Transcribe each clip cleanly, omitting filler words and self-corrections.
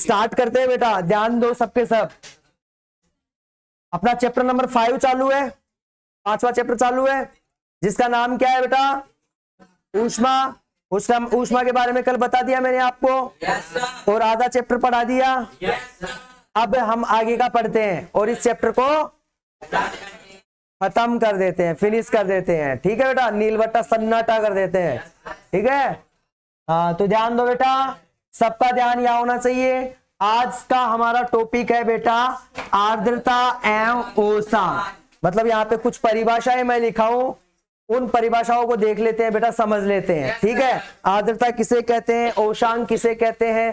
Start करते हैं बेटा, ध्यान दो सबके सब। अपना चैप्टर नंबर 5 चालू है, 5वां चैप्टर चालू है, जिसका नाम क्या है बेटा? ऊष्मा। ऊष्मा के बारे में कल बता दिया मैंने आपको। और आधा चैप्टर पढ़ा दिया। अब हम आगे का पढ़ते हैं और इस चैप्टर को खत्म कर देते हैं, फिनिश कर देते हैं। ठीक है बेटा, नीलवट्टा सन्नाटा कर देते हैं। ठीक है, हाँ तो ध्यान दो बेटा, सबका ध्यान यहाँ होना चाहिए। आज का हमारा टॉपिक है बेटा आर्द्रता एवं ओसा। मतलब यहाँ पे कुछ परिभाषाएं मैं लिखा हूं, उन परिभाषाओं को देख लेते हैं बेटा, समझ लेते हैं। ठीक है, आर्द्रता किसे कहते हैं, ओशांक किसे कहते हैं,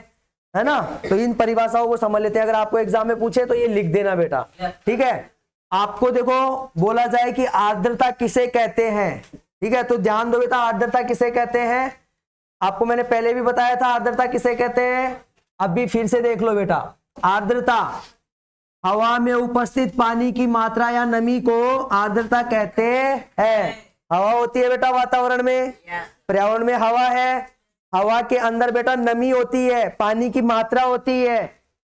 है ना? तो इन परिभाषाओं को समझ लेते हैं। अगर आपको एग्जाम में पूछे तो ये लिख देना बेटा। ठीक है, आपको देखो बोला जाए कि आर्द्रता किसे कहते हैं, ठीक है, तो ध्यान दो बेटा, आर्द्रता किसे कहते हैं? आपको मैंने पहले भी बताया था आर्द्रता किसे कहते हैं, अब भी फिर से देख लो बेटा। आर्द्रता हवा में उपस्थित पानी की मात्रा या नमी को आर्द्रता कहते हैं। हवा होती है बेटा वातावरण में, पर्यावरण में हवा है, हवा के अंदर बेटा नमी होती है, पानी की मात्रा होती है,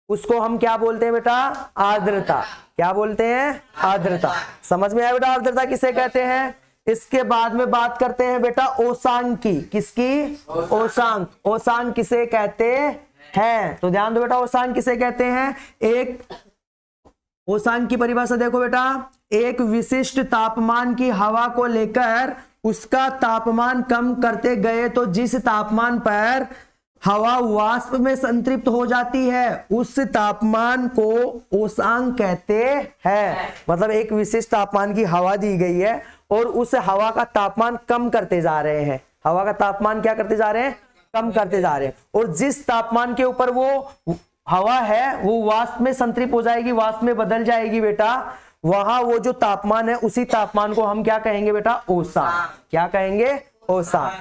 उसको हम क्या बोलते हैं बेटा? आर्द्रता। क्या बोलते हैं? आर्द्रता। समझ में आया बेटा आर्द्रता किसे कहते हैं? इसके बाद में बात करते हैं बेटा ओशांक की। किसकी? ओशांक। ओशांक किसे कहते हैं? तो ध्यान दो बेटा, ओशांक किसे कहते हैं? एक ओशांक की परिभाषा देखो बेटा, एक विशिष्ट तापमान की हवा को लेकर उसका तापमान कम करते गए तो जिस तापमान पर हवा वाष्प में संतृप्त हो जाती है उस तापमान को ओशांक कहते हैं। मतलब एक विशिष्ट तापमान की हवा दी गई है और उस हवा का तापमान कम करते जा रहे हैं। हवा का तापमान क्या करते जा रहे हैं? कम करते जा रहे हैं। और जिस तापमान के ऊपर वो हवा है वो वाष्प में संतृप्त हो जाएगी, वाष्प में बदल जाएगी बेटा, वहां वो जो तापमान है उसी तापमान को हम क्या कहेंगे बेटा? ओशांक। क्या कहेंगे? ओशांक।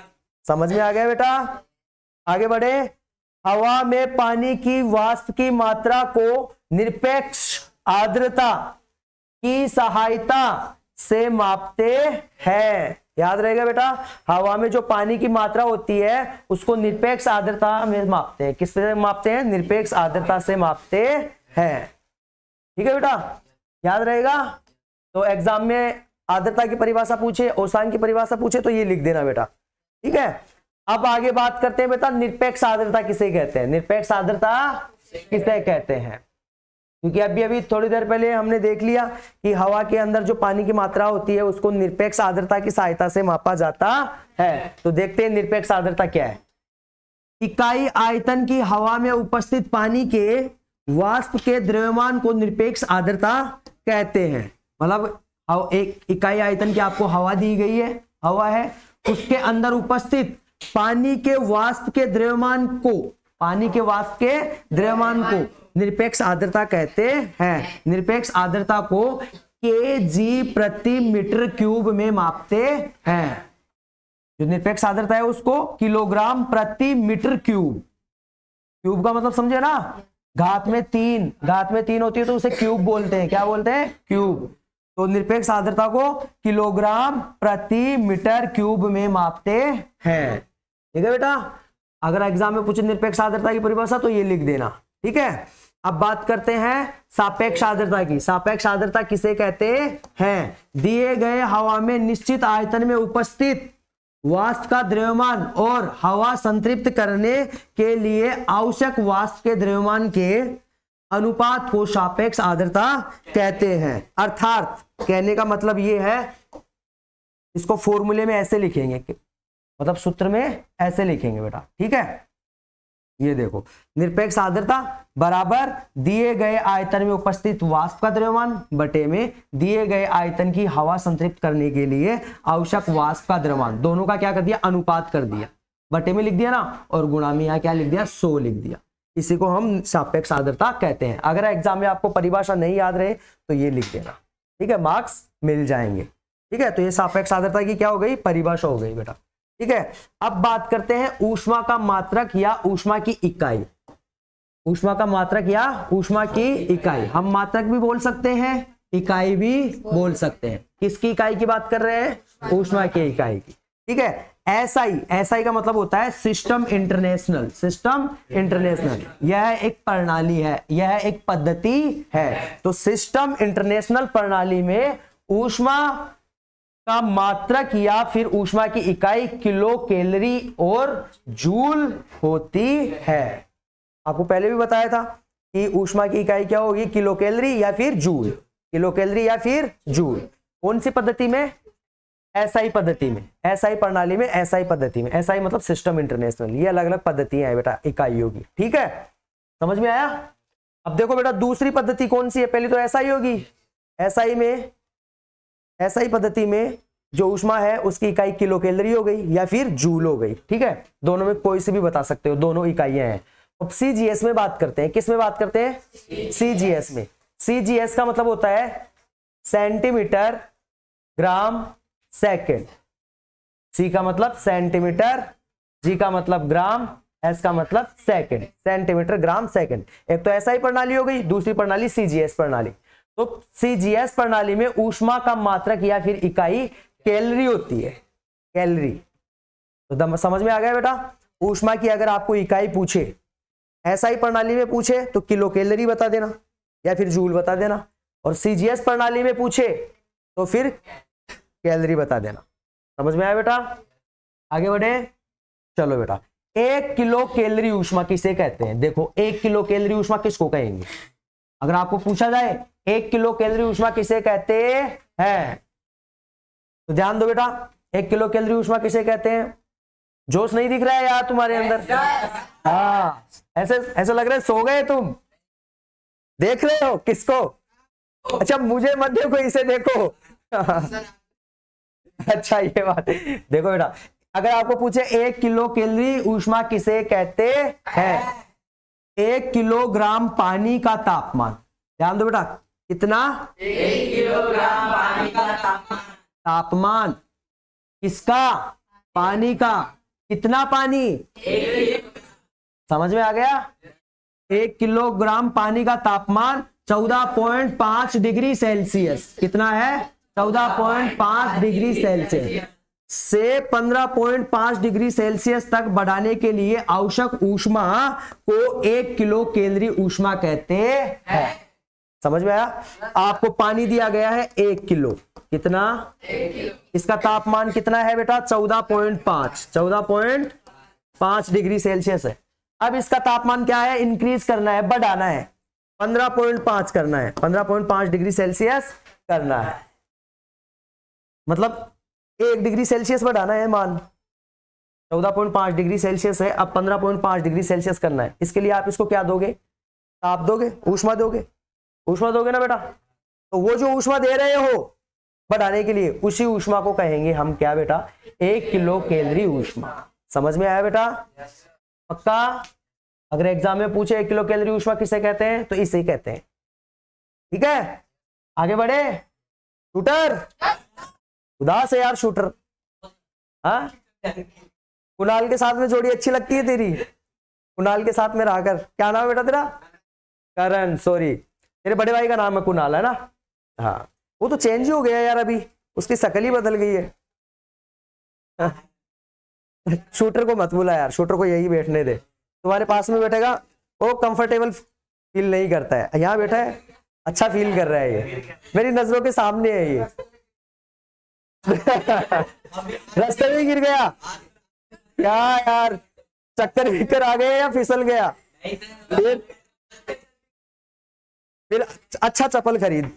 समझ में आ गया बेटा? आगे बढ़े। हवा में पानी की वाष्प की मात्रा को निरपेक्ष आर्द्रता की सहायता से मापते हैं। याद रहेगा बेटा, हवा में जो पानी की मात्रा होती है उसको निरपेक्ष आर्द्रता में मापते हैं। किस तरह मापते हैं? निरपेक्ष आर्द्रता से मापते हैं। ठीक है बेटा, याद रहेगा। तो एग्जाम में आर्द्रता की परिभाषा पूछे, ओशांक की परिभाषा पूछे तो ये लिख देना बेटा। ठीक है, अब आगे बात करते हैं बेटा निरपेक्ष आर्द्रता किसे कहते हैं। निरपेक्ष आर्द्रता किसे कहते हैं? क्योंकि अभी थोड़ी देर पहले हमने देख लिया कि हवा के अंदर जो पानी की मात्रा होती है उसको निरपेक्ष आर्द्रता की सहायता से मापा जाता है। तो देखते हैं निरपेक्ष आर्द्रता क्या है। इकाई आयतन की हवा में उपस्थित पानी के वाष्प के द्रव्यमान को निरपेक्ष आर्द्रता कहते हैं। मतलब एक इकाई आयतन की आपको हवा दी गई है, हवा है, उसके अंदर उपस्थित पानी के वाष्प के द्रव्यमान को, पानी के वाष्प के द्रव्यमान को निरपेक्ष आर्द्रता कहते हैं। निरपेक्ष आर्द्रता को केजी प्रति मीटर क्यूब में मापते हैं। जो निरपेक्ष आर्द्रता है उसको किलोग्राम प्रति मीटर क्यूब, क्यूब का मतलब समझे ना, घात में 3 होती है तो उसे क्यूब बोलते हैं। क्या बोलते हैं? क्यूब। तो निरपेक्ष आर्द्रता को किलोग्राम प्रति मीटर क्यूब में मापते हैं। ठीक है बेटा, अगर एग्जाम में पूछे निरपेक्ष आर्द्रता की परिभाषा तो ये लिख देना। ठीक है, अब बात करते हैं सापेक्ष आर्द्रता की। सापेक्ष आर्द्रता किसे कहते हैं? दिए गए हवा में निश्चित आयतन में उपस्थित वाष्प का द्रव्यमान और हवा संतृप्त करने के लिए आवश्यक वाष्प के द्रव्यमान के अनुपात को सापेक्ष आर्द्रता कहते हैं। अर्थात कहने का मतलब ये है, इसको फॉर्मूले में ऐसे लिखेंगे, मतलब सूत्र में ऐसे लिखेंगे बेटा। ठीक है, ये देखो, निरपेक्ष आर्द्रता बराबर दिए गए आयतन में उपस्थित वाष्प का द्रव्यमान बटे में दिए गए आयतन की हवा संतृप्त करने के लिए आवश्यक वाष्प का द्रव्यमान, दोनों का क्या कर दिया? अनुपात कर दिया, बटे में लिख दिया ना, और गुणा में यहाँ क्या लिख दिया? 100 लिख दिया। इसी को हम सापेक्ष आर्द्रता कहते हैं। अगर एग्जाम में आपको परिभाषा नहीं याद रहे तो ये लिख देना। ठीक है, मार्क्स मिल जाएंगे। ठीक है, तो ये सापेक्ष आर्द्रता की क्या हो गई? परिभाषा हो गई बेटा। ठीक है, अब बात करते हैं ऊष्मा का मात्रक या ऊष्मा की इकाई। ऊष्मा का मात्रक या ऊष्मा की इकाई, हम मात्रक भी बोल सकते हैं, इकाई भी बोल सकते हैं। किसकी इकाई की बात कर रहे हैं? ऊष्मा की इकाई की। ठीक है, एसआई, एसआई का मतलब होता है सिस्टम इंटरनेशनल, सिस्टम इंटरनेशनल। यह एक प्रणाली है, यह एक पद्धति है। तो सिस्टम इंटरनेशनल प्रणाली में ऊष्मा का मात्रक या फिर ऊष्मा की इकाई किलो कैलोरी और जूल होती है। आपको पहले भी बताया था कि ऊष्मा की इकाई क्या होगी, किलो कैलोरी या फिर जूल, किलो कैलोरी या फिर जूल। कौन सी पद्धति में? एसआई पद्धति में, एसआई प्रणाली में, एसआई पद्धति में। एसआई मतलब सिस्टम इंटरनेशनल। ये अलग अलग पद्धतियां हैं बेटा इकाइयों की, ठीक है, समझ में आया? अब देखो बेटा दूसरी पद्धति कौन सी है? पहली तो एसआई होगी। एसआई में, एसआई पद्धति में जो ऊष्मा है उसकी इकाई किलो कैलोरी हो गई या फिर जूल हो गई, ठीक है। दोनों में कोई से भी बता सकते हो, दोनों इकाइयां हैं। अब सीजीएस में बात करते हैं। किस में बात करते हैं? सीजीएस में। सीजीएस का मतलब होता है सेंटीमीटर ग्राम सेकंड। सी का मतलब सेंटीमीटर, जी का मतलब ग्राम, एस का मतलब सेकंड, सेंटीमीटर ग्राम सेकंड। एक तो एसआई प्रणाली हो गई, दूसरी प्रणाली सीजीएस प्रणाली। तो सीजीएस प्रणाली में ऊष्मा का मात्रक या फिर इकाई कैलोरी होती है, कैलोरी। तो समझ में आ गया बेटा? ऊष्मा की अगर आपको इकाई पूछे, एसआई प्रणाली में पूछे तो किलो कैलोरी बता देना या फिर जूल बता देना, और सीजीएस प्रणाली में पूछे तो फिर कैलोरी बता देना। समझ में आया बेटा? आगे बढ़े, चलो बेटा। 1 किलो कैलोरी ऊष्मा किसे कहते हैं? देखो 1 किलो कैलोरी ऊष्मा किसको कहेंगे? अगर आपको पूछा जाए 1 किलो कैलोरी ऊष्मा किसे कहते हैं, तो ध्यान दो बेटा। 1 किलो कैलोरी ऊष्मा किसे कहते हैं? जोश नहीं दिख रहा है यार तुम्हारे अंदर? हाँ, ऐसे ऐसे लग रहा है सो गए तुम। देख रहे हो किसको? अच्छा मुझे मत देखो, इसे देखो। अच्छा ये बात, देखो बेटा अगर आपको पूछे 1 किलो कैलोरी ऊष्मा किसे कहते हैं, 1 किलोग्राम पानी का तापमान, ध्यान दो बेटा, कितना? 1 किलोग्राम पानी का तापमान। तापमान किसका? पानी का। कितना पानी? 1 समझ में आ गया? 1 किलोग्राम पानी का तापमान 14.5 डिग्री सेल्सियस। कितना है? 14.5 डिग्री सेल्सियस से 15.5 डिग्री सेल्सियस तक बढ़ाने के लिए आवश्यक ऊष्मा को 1 किलो कैलोरी ऊष्मा कहते हैं। समझ में आया? आपको पानी दिया गया है 1 किलो, कितना? 1 किलो। इसका तापमान कितना है बेटा? 14.5 डिग्री सेल्सियस है। अब इसका तापमान क्या है? इंक्रीज करना है, बढ़ाना है, 15.5 करना है, 15.5 डिग्री सेल्सियस करना है, मतलब 1 डिग्री सेल्सियस बढ़ाना है। मान 14.5 डिग्री सेल्सियस है, अब 15.5 डिग्री सेल्सियस करना है। इसके लिए आप इसको क्या दोगे? ताप दोगे, ऊष्मा दोगे, ऊष्मा दोगे ना बेटा। तो वो जो ऊष्मा दे रहे हो बढ़ाने के लिए, उसी ऊष्मा को कहेंगे हम क्या बेटा? 1 किलो कैलोरी ऊष्मा। समझ में आया बेटा? पक्का? अगर एग्जाम में पूछे 1 किलो कैलोरी ऊष्मा किसे कहते हैं, तो इसे कहते हैं, ठीक है। आगे बढ़े। शूटर उदास है यार, शूटर। हाँ, कुणाल के साथ में जोड़ी अच्छी लगती है तेरी? कुणाल के साथ में रहकर, क्या नाम है बेटा तेरा? करण, सॉरी, तेरे बड़े भाई का नाम है कुणाल, है ना? हाँ, वो तो चेंज ही हो गया यार, अभी उसकी शक्ल ही बदल गई है। शूटर को मत बुला यार, शूटर को यही बैठने दे, तुम्हारे पास में बैठेगा वो कंफर्टेबल फील नहीं करता है। यहाँ बैठा है, अच्छा फील कर रहा है, ये मेरी नजरों के सामने है ये। रास्ते में गिर गया क्या यार? चक्कर विक्कर आ गए या फिसल गया? फिर अच्छा चप्पल खरीद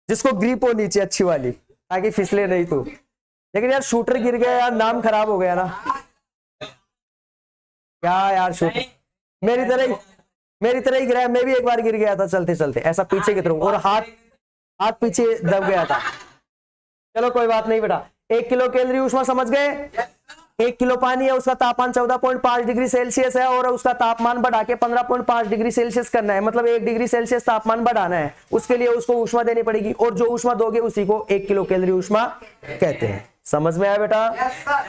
जिसको ग्रिप हो नीचे अच्छी वाली, ताकि फिसले नहीं तू। लेकिन यार शूटर गिर गया यार, नाम खराब हो गया ना। क्या यार शूटर मेरी तरह ही गिरा। मैं भी एक बार गिर गया था चलते चलते, ऐसा पीछे की तरफ, और हाथ पीछे दब गया था। चलो कोई बात नहीं बेटा। 1 किलो कैलोरी ऊष्मा समझ गए? 1 किलो पानी है, उसका तापमान 14.5 डिग्री सेल्सियस है, और उसका तापमान बढ़ा के 15.5 डिग्री सेल्सियस करना है, मतलब 1 डिग्री सेल्सियस तापमान बढ़ाना है। उसके लिए उसको ऊष्मा देनी पड़ेगी, और जो ऊष्मा दोगे उसी को 1 किलो कैलोरी ऊष्मा कहते हैं। समझ में आया बेटा?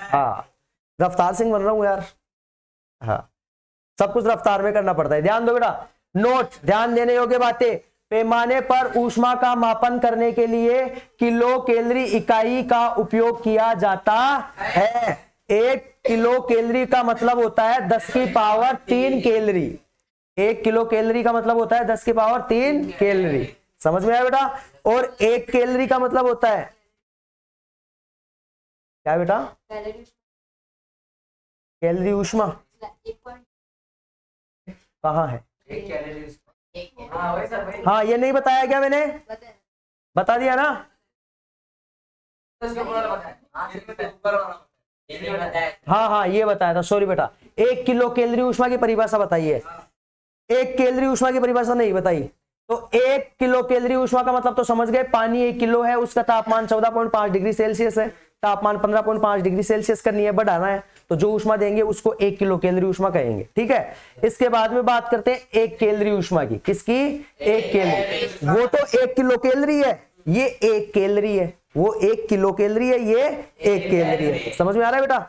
हाँ, रफ्तार सिंह बन रहा हूं यार। हाँ, सब कुछ रफ्तार में करना पड़ता है। ध्यान दो बेटा, नोट, ध्यान देने योग्य बातें। पैमाने पर ऊष्मा का मापन करने के लिए किलो कैलोरी इकाई का उपयोग किया जाता है। 1 किलो कैलोरी का मतलब होता है 10 की पावर 3 कैलोरी। 1 किलो कैलोरी का मतलब होता है 10 की पावर 3 कैलोरी। समझ में आया बेटा? और 1 कैलोरी का मतलब होता है क्या बेटा? कैलोरी ऊष्मा कहाँ है? हाँ, ये नहीं बताया क्या मैंने? बता दिया ना? हाँ हाँ, ये बताया था, सॉरी बेटा। 1 किलो कैलोरी ऊष्मा की परिभाषा बताइए। 1 कैलोरी ऊष्मा की परिभाषा नहीं बताई। तो 1 किलो कैलोरी ऊष्मा का मतलब तो समझ गए, पानी 1 किलो है, उसका तापमान 14.5 डिग्री सेल्सियस है, तापमान 15.5 डिग्री सेल्सियस करनी है, बढ़ाना है, तो जो ऊष्मा देंगे उसको 1 किलो कैलोरी ऊष्मा कहेंगे। ठीक है, इसके बाद में बात करते हैं 1 कैलोरी ऊष्मा की। किसकी? 1 कैलोरी। वो तो 1 किलो कैलोरी है, ये 1 कैलोरी है। वो 1 किलो कैलोरी है, ये 1 कैलोरी है। समझ में आ रहा है बेटा?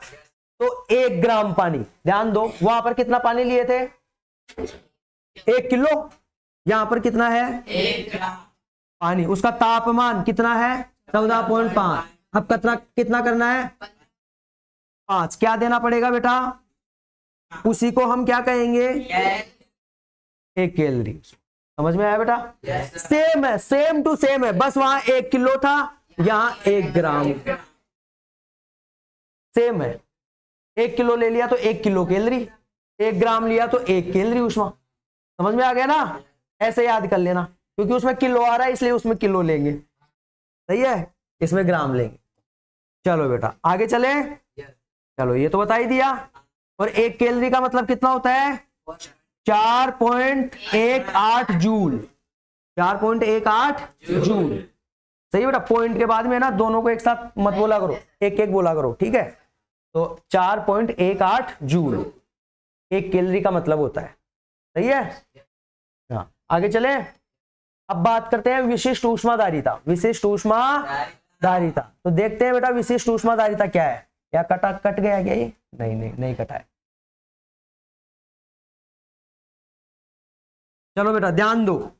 तो 1 ग्राम पानी, ध्यान दो, वहां पर कितना पानी लिए थे? 1 किलो। यहां पर कितना है? 1 ग्राम पानी। उसका तापमान कितना है? 14.5। अब कितना करना है? 5। क्या देना पड़ेगा बेटा? उसी को हम क्या कहेंगे? 1 कैलोरी। समझ में आया बेटा? सेम है, सेम टू सेम है, बस वहां 1 किलो था, यहां 1 ग्राम। सेम है। 1 किलो ले लिया तो 1 किलो कैलोरी, 1 ग्राम लिया तो 1 कैलोरी ऊष्मा। समझ में आ गया ना? ऐसे याद कर लेना, क्योंकि उसमें किलो आ रहा है इसलिए उसमें किलो लेंगे। सही है, इसमें ग्राम लेंगे। चलो बेटा आगे चले। चलो, ये तो बता ही दिया। और 1 कैलोरी का मतलब कितना होता है? 4.18 जूल। 4.18 जूल। सही बेटा? पॉइंट के बाद में ना दोनों को एक साथ मत बोला करो, एक एक बोला करो। ठीक है, तो 4.18 जूल 1 कैलोरी का मतलब होता है। सही है? हाँ, आगे चले। अब बात करते हैं विशिष्ट ऊष्माधारिता। विशिष्ट ऊष्माधारिता, तो देखते हैं बेटा विशिष्ट ऊष्माधारिता क्या है। क्या कट गया क्या ये? नहीं कटा है। चलो बेटा ध्यान दो,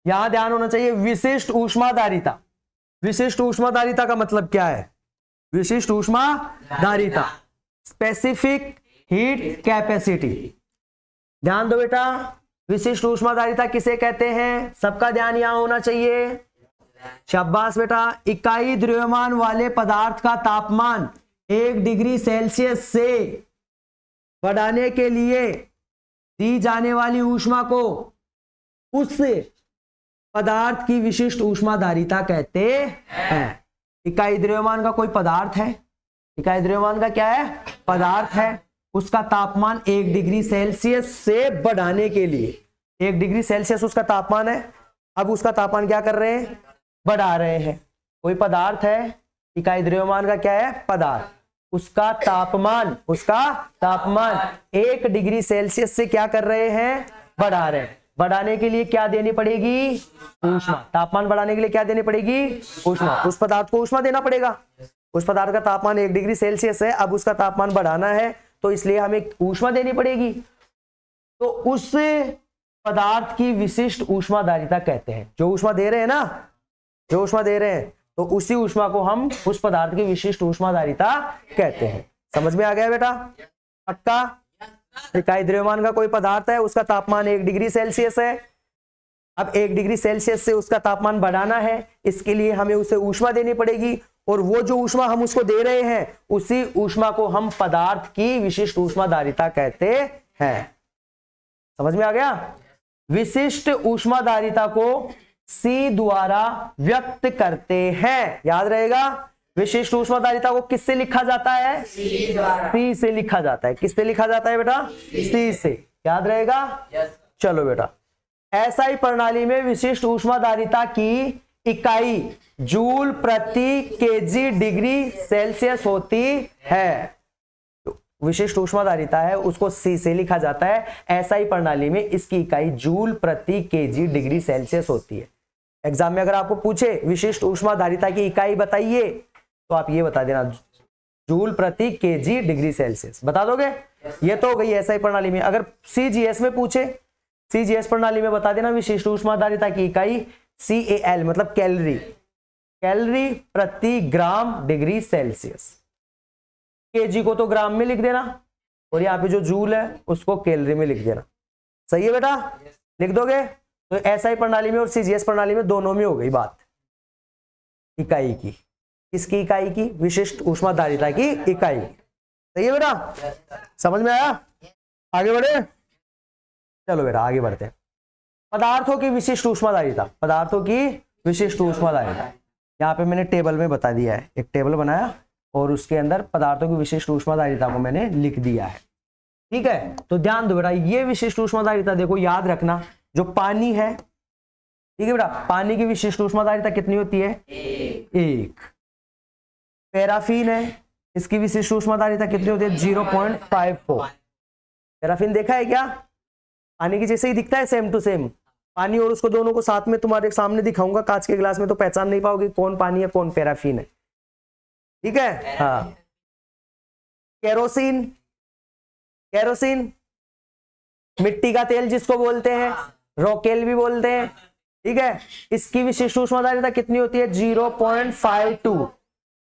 यहां ध्यान होना चाहिए। विशिष्ट ऊष्माधारिता। विशिष्ट ऊष्माधारिता का मतलब क्या है? विशिष्ट ऊष्माधारिता, स्पेसिफिक हीट कैपेसिटी। ध्यान दो बेटा, विशिष्ट ऊष्माधारिता किसे कहते हैं? सबका ध्यान यहां होना चाहिए। शाबाश बेटा। इकाई द्रव्यमान वाले पदार्थ का तापमान 1 डिग्री सेल्सियस से बढ़ाने के लिए दी जाने वाली ऊष्मा को उस पदार्थ की विशिष्ट ऊष्माधारिता कहते हैं। इकाई द्रव्यमान का कोई पदार्थ है, इकाई द्रव्यमान का क्या है? पदार्थ है, उसका तापमान 1 डिग्री सेल्सियस से बढ़ाने के लिए, 1 डिग्री सेल्सियस उसका तापमान है, अब उसका तापमान क्या कर रहे हैं? बढ़ा रहे हैं। कोई पदार्थ है, इकाई द्रव्यमान का क्या है? पदार्थ, उसका तापमान 1 डिग्री सेल्सियस से क्या कर रहे हैं? बढ़ा रहे हैं। बढ़ाने के लिए क्या देनी पड़ेगी? ऊष्मा। तापमान बढ़ाने के लिए क्या देनी पड़ेगी? ऊष्मा। उस पदार्थ को ऊष्मा देना पड़ेगा। उस पदार्थ का तापमान 1 डिग्री सेल्सियस है, अब उसका तापमान बढ़ाना है, तो इसलिए हमें ऊष्मा देनी पड़ेगी। तो उस पदार्थ की विशिष्ट ऊष्माधारिता कहते हैं। जो ऊष्मा दे रहे हैं ना, जो ऊष्मा दे रहे हैं, तो उसी ऊष्मा को हम उस पदार्थ की विशिष्ट ऊष्माधारिता कहते हैं। समझ में आ गया बेटा? पक्का? इकाई द्रव्यमान का कोई पदार्थ है, उसका तापमान 1 डिग्री सेल्सियस है, अब 1 डिग्री सेल्सियस से उसका तापमान बढ़ाना है, इसके लिए हमें उसे ऊष्मा देनी पड़ेगी, और वो जो ऊष्मा हम उसको दे रहे हैं, उसी ऊष्मा को हम पदार्थ की विशिष्ट ऊष्माधारिता कहते हैं। समझ में आ गया? विशिष्ट ऊष्माधारिता को C द्वारा व्यक्त करते हैं। याद रहेगा, विशिष्ट ऊष्माधारिता को किससे लिखा जाता है? C से लिखा जाता है। किससे लिखा जाता है बेटा? C से। याद रहेगा? चलो बेटा, SI प्रणाली में विशिष्ट ऊष्माधारिता की इकाई जूल प्रति केजी डिग्री सेल्सियस होती है। विशिष्ट ऊष्माधारिता है, उसको C से लिखा जाता है। SI प्रणाली में इसकी इकाई जूल प्रति केजी डिग्री सेल्सियस होती है। एग्जाम में अगर आपको पूछे विशिष्ट ऊष्माधारिता की इकाई बताइए, तो आप ये बता देना, जूल प्रति केजी डिग्री सेल्सियस। बता दोगे? ये तो हो गई SI प्रणाली में। अगर CGS में पूछे, CGS प्रणाली में बता देना विशिष्ट ऊष्माधारिता की इकाई CAL मतलब कैलोरी, कैलोरी प्रति ग्राम डिग्री सेल्सियस। केजी को तो ग्राम में लिख देना और यहाँ पे जो जूल है उसको कैलोरी में लिख देना। सही है बेटा, लिख दोगे? तो एसआई प्रणाली में और सीजीएस प्रणाली में दोनों में हो गई बात इकाई की। किसकी इकाई की? विशिष्ट ऊष्माधारिता की इकाई। सही है बेटा, समझ में आया? आगे बढ़े, चलो बेटा आगे बढ़ते हैं। पदार्थों की विशिष्ट ऊष्माधारिता, पदार्थों की विशिष्ट ऊष्माधारिता यहाँ पे मैंने टेबल में बता दिया है, एक टेबल बनाया और उसके अंदर पदार्थों की विशिष्ट ऊष्माधारिता को मैंने लिख दिया है। ठीक है, तो ध्यान दो बेटा, ये विशिष्ट ऊष्माधारिता देखो याद रखना, जो पानी है, ठीक है बेटा, पानी की विशिष्ट ऊष्माधारिता कितनी होती है? 1। पैराफिन है, इसकी विशिष्ट ऊष्माधारिता कितनी होती है? 0.54। पैराफिन देखा है क्या? पानी की जैसे ही दिखता है, सेम टू सेम पानी, और उसको दोनों को साथ में तुम्हारे सामने दिखाऊंगा कांच के गिलास में, तो पहचान नहीं पाओगे कौन पानी है कौन पैराफिन है। ठीक है, हाँ। केरोसिन, केरोसिन मिट्टी का तेल जिसको बोलते हैं, रॉकेल भी बोलते हैं। ठीक है, इसकी विशिष्ट ऊष्माधारिता कितनी होती है? 0.52।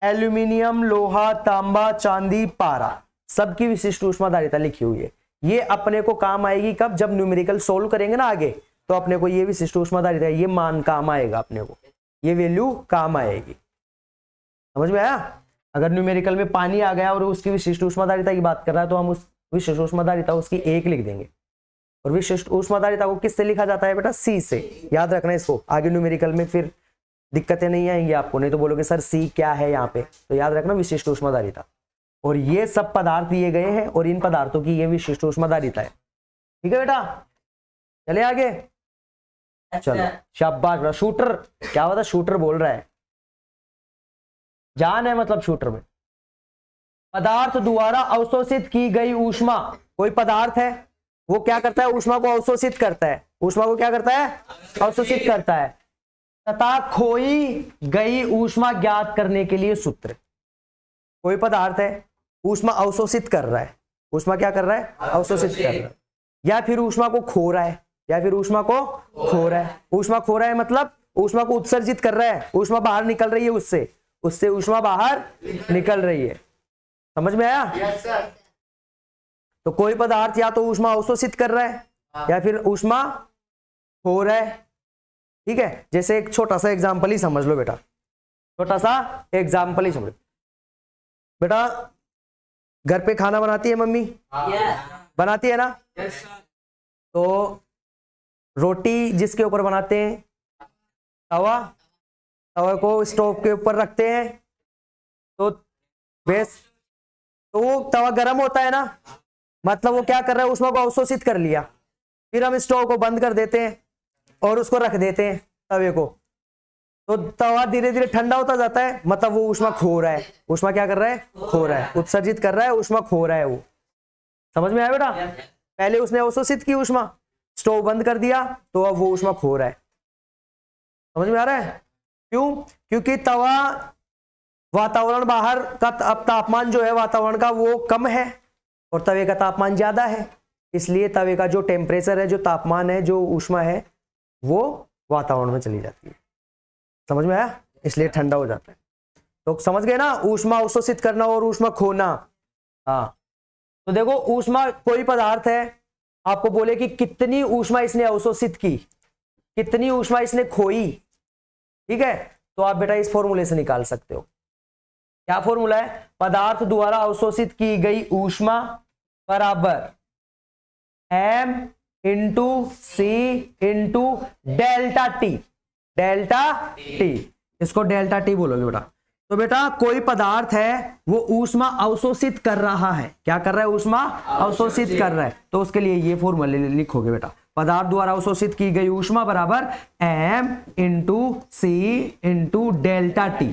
एल्यूमिनियम, लोहा, तांबा, चांदी, पारा, सबकी विशिष्ट ऊष्माधारिता लिखी हुई है। ये अपने को काम आएगी कब? जब न्यूमेरिकल सोल्व करेंगे ना आगे, तो अपने को ये विशिष्ट ऊष्माधारिता, ये मान काम आएगा, अपने को ये वैल्यू काम आएगी। समझ में आया? अगर न्यूमेरिकल में पानी आ गया और उसकी विशिष्ट ऊष्माधारिता की बात कर रहा है, तो हम उस विशिष्ट ऊष्माधारिता उसकी 1 लिख देंगे। और विशिष्ट ऊष्माधारिता को किससे लिखा जाता है बेटा? सी से। याद रखना इसको, आगे न्यूमेरिकल में फिर दिक्कतें नहीं आएंगी आपको, नहीं तो बोलोगे सर सी क्या है यहाँ पे। तो याद रखना विशिष्ट ऊष्माधारिता। और ये सब पदार्थ दिए गए हैं और इन पदार्थों की ये विशिष्ट ऊष्माधारिता है। ठीक है बेटा, चले आगे। चलो शाबाश बेटा। शूटर, क्या होता? शूटर बोल रहा है, जान है मतलब शूटर में। पदार्थ द्वारा अवशोषित की गई ऊष्मा, कोई पदार्थ है वो क्या करता है? ऊष्मा को अवशोषित करता है। ऊष्मा को क्या करता है? अवशोषित करता है। तथा खोई गई ऊष्मा ज्ञात करने के लिए सूत्र। कोई पदार्थ है, ऊष्मा अवशोषित कर रहा है, ऊष्मा क्या कर रहा है? अवशोषित कर रहा है, या फिर ऊष्मा को खो रहा है, या फिर ऊष्मा को खो रहा है। ऊष्मा खो रहा है मतलब ऊष्मा को उत्सर्जित कर रहा है, ऊष्मा बाहर निकल रही है, उससे उससे ऊष्मा बाहर निकल रही है। समझ में आया? Yes sir. तो कोई पदार्थ या तो ऊष्मा अवशोषित कर रहा है या फिर ऊष्मा खो रहा है। ठीक है, जैसे एक छोटा सा एग्जाम्पल ही समझ लो बेटा, छोटा सा एग्जाम्पल ही समझ लो बेटा। घर पे खाना बनाती है मम्मी? बनाती है ना? तो रोटी जिसके ऊपर बनाते हैं, तवा, तवा को स्टोव के ऊपर रखते हैं, तो बेस, तो वो तवा गर्म होता है ना, मतलब वो क्या कर रहा है? ऊष्मा को अवशोषित कर लिया। फिर हम स्टोव को बंद कर देते हैं और उसको रख देते हैं तवे को, तो तवा धीरे धीरे ठंडा होता जाता है, मतलब वो ऊष्मा खो रहा है। ऊष्मा क्या कर रहा है? खो रहा है, उत्सर्जित कर रहा है, ऊष्मा खो रहा है वो। समझ में आया बेटा? पहले उसने अवशोषित की ऊष्मा, स्टोव बंद कर दिया, तो अब वो ऊष्मा खो रहा है। समझ में आ रहा है? क्यों? क्योंकि तवा, वातावरण बाहर का अब तापमान जो है वातावरण का वो कम है और तवे का तापमान ज्यादा है, इसलिए तवे का जो टेम्परेचर है, जो तापमान है, जो ऊष्मा है, वो वातावरण में चली जाती है। समझ में आया? इसलिए ठंडा हो जाता है। तो समझ गए ना, ऊष्मा अवशोषित करना और ऊष्मा खोना। हाँ, तो देखो ऊष्मा, कोई पदार्थ है, आपको बोले कि कितनी ऊष्मा इसने अवशोषित की, कितनी ऊष्मा इसने खोई, ठीक है, तो आप बेटा इस फॉर्मूले से निकाल सकते हो। क्या फॉर्मूला है? पदार्थ द्वारा अवशोषित की गई ऊष्मा बराबर m into C into delta T. Delta T, इसको डेल्टा टी बोलोगे बेटा। तो बेटा कोई पदार्थ है वो ऊष्मा अवशोषित कर रहा है, क्या कर रहा है? ऊष्मा अवशोषित कर रहा है, तो उसके लिए ये फॉर्मूला लिखोगे बेटा। पदार्थ द्वारा अवशोषित की गई ऊष्मा बराबर m into C into delta T.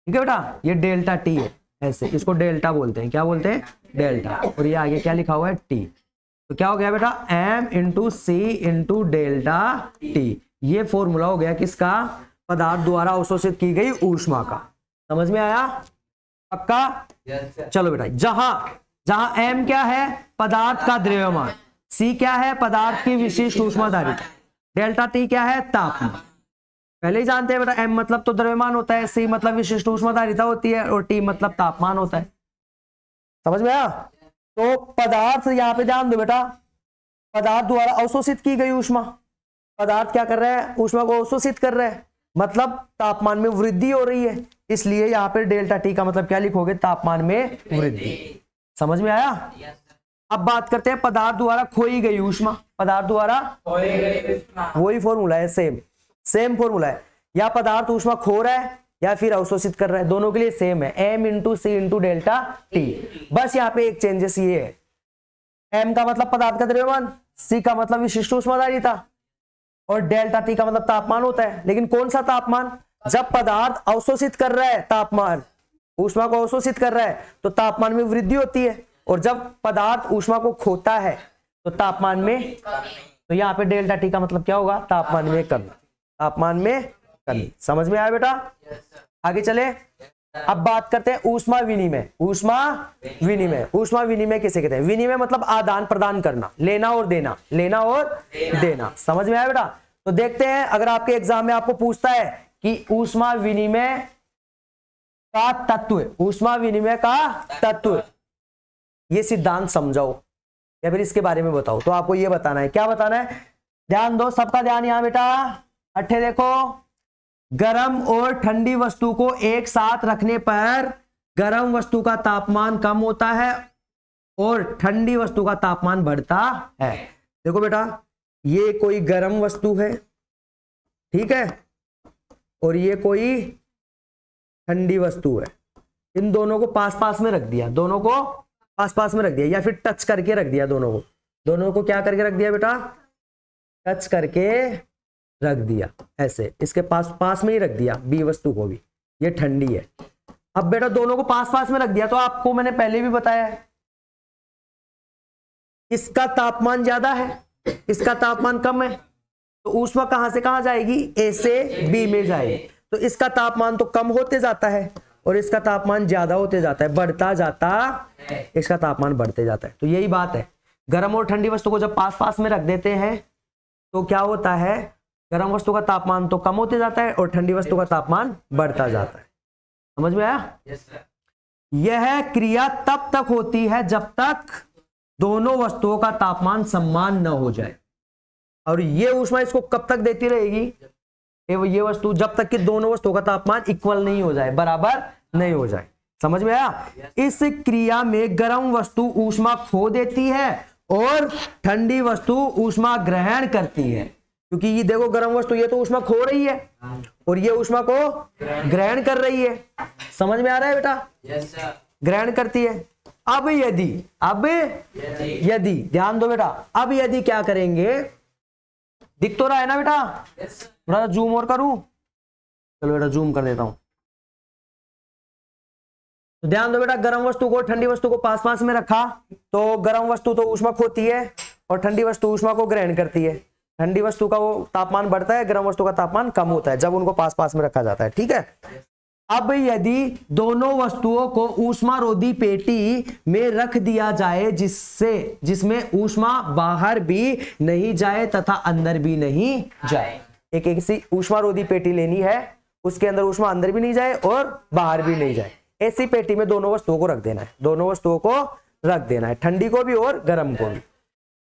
ठीक है बेटा, ये डेल्टा टी है, ऐसे इसको डेल्टा बोलते हैं। क्या बोलते हैं? डेल्टा। और ये आगे क्या लिखा हुआ है? टी। तो क्या हो गया बेटा? m into C into delta T. ये फॉर्मूला हो गया किसका? पदार्थ द्वारा अवशोषित की गई ऊष्मा का। समझ में आया? पक्का? चलो बेटा, जहां m क्या है? पदार्थ का द्रव्यमान, c क्या है? पदार्थ की विशिष्ट ऊष्माधारिता, डेल्टा t क्या है? तापमान। पहले ही जानते हैं बेटा, m मतलब तो द्रव्यमान होता है, c मतलब विशिष्ट ऊष्माधारिता होती है और t मतलब तापमान होता है। समझ में आया? तो पदार्थ, यहां पे ध्यान दो बेटा, पदार्थ द्वारा अवशोषित की गई ऊष्मा, पदार्थ क्या कर रहा है? ऊष्मा को अवशोषित कर रहा है, मतलब तापमान में वृद्धि हो रही है, इसलिए यहां पे डेल्टा टी का मतलब क्या लिखोगे? तापमान में वृद्धि। समझ में आया? अब बात करते हैं पदार्थ द्वारा खोई गई ऊष्मा। पदार्थ द्वारा वही फॉर्मूला है, सेम फॉर्मूला है। या पदार्थ ऊष्मा खो रहा है या फिर अवशोषित कर रहा है, दोनों के लिए सेम है, m into C into delta T. बस यहाँ पे एक चेंजेस ये है, m का मतलब पदार्थ का द्रव्यमान, c का मतलब विशिष्ट ऊष्माधारिता और डेल्टा टी का मतलब तापमान होता है। लेकिन कौन सा तापमान? जब पदार्थ अवशोषित कर रहा है, तापमान ऊष्मा को अवशोषित कर रहा है तो तापमान में वृद्धि होती है, और जब पदार्थ ऊष्मा को खोता है तो तापमान में, तो यहाँ पे डेल्टा टी का मतलब क्या होगा? तापमान में कमी, तापमान में कमी। समझ में आया बेटा? आगे चले, अब बात करते हैं ऊष्मा विनिमय। ऊष्मा विनिमय, ऊष्मा विनिमय किसे कहते हैं? विनिमय मतलब आदान प्रदान करना, लेना और देना, लेना और देना। समझ में आया बेटा? तो देखते हैं, अगर आपके एग्जाम में आपको पूछता है कि ऊष्मा विनिमय का तत्व, ऊष्मा विनिमय का तत्व, ये सिद्धांत समझाओ या फिर इसके बारे में बताओ, तो आपको ये बताना है। क्या बताना है? ध्यान दो, सबका ध्यान यहां बेटा, अट्ठे देखो, गर्म और ठंडी वस्तु को एक साथ रखने पर गर्म वस्तु का तापमान कम होता है और ठंडी वस्तु का तापमान बढ़ता है। देखो बेटा, ये कोई गर्म वस्तु है, ठीक है, और ये कोई ठंडी वस्तु है। इन दोनों को पास पास में रख दिया, दोनों को पास पास में रख दिया, या फिर टच करके रख दिया, दोनों को क्या करके रख दिया बेटा? टच करके रख दिया, ऐसे इसके पास पास में ही रख दिया, बी वस्तु को भी, ये ठंडी है। अब बेटा दोनों को पास पास में रख दिया, तो आपको मैंने पहले भी बताया है, इसका तापमान ज्यादा है, इसका तापमान कम है, तो ऊष्मा कहां से कहां जाएगी? ए से बी में जाएगी। तो इसका तापमान तो कम होते जाता है और इसका तापमान ज्यादा होते जाता है, बढ़ता जाता, इसका तापमान बढ़ते जाता है। तो यही बात है, गर्म और ठंडी वस्तु को जब पास पास में रख देते हैं तो क्या होता है? गर्म वस्तु का तापमान तो कम होते जाता है और ठंडी वस्तु का तापमान बढ़ता जाता है। समझ में आया? यह क्रिया तब तक होती है जब तक दोनों वस्तुओं का तापमान समान न हो जाए। और ये ऊष्मा इसको कब तक देती रहेगी? ये वस्तु जब तक कि दोनों वस्तुओं का तापमान इक्वल नहीं हो जाए, बराबर नहीं हो जाए। समझ में आया? इस क्रिया में गर्म वस्तु ऊष्मा खो देती है और ठंडी वस्तु ऊष्मा ग्रहण करती है, क्योंकि ये देखो गर्म वस्तु ये तो ऊष्मा खो रही है और ये ऊष्मा को ग्रहण कर रही है। समझ में आ रहा है बेटा? ग्रहण करती है। अब यदि ध्यान दो बेटा, अब यदि क्या करेंगे? दिख तो रहा है ना बेटा? थोड़ा जूम और करूं? चलो बेटा जूम कर देता हूं। तो ध्यान दो बेटा, गर्म वस्तु को ठंडी वस्तु को पास पास में रखा तो गर्म वस्तु तो ऊष्मा खोती है और ठंडी वस्तु ऊष्मा को ग्रहण करती है। ठंडी वस्तु का वो तापमान बढ़ता है, गर्म वस्तु का तापमान कम होता है जब उनको पास पास में रखा जाता है, ठीक है। अब यदि दोनों वस्तुओं को ऊष्मारोधी पेटी में रख दिया जाए जिसमें ऊष्मा बाहर भी नहीं जाए तथा अंदर भी नहीं जाए, एक ऐसी ऊष्मारोधी पेटी लेनी है, उसके अंदर ऊष्मा अंदर भी नहीं जाए और बाहर भी नहीं जाए, ऐसी पेटी में दोनों वस्तुओं को रख देना है, दोनों वस्तुओं को रख देना है, ठंडी को भी और गर्म को भी।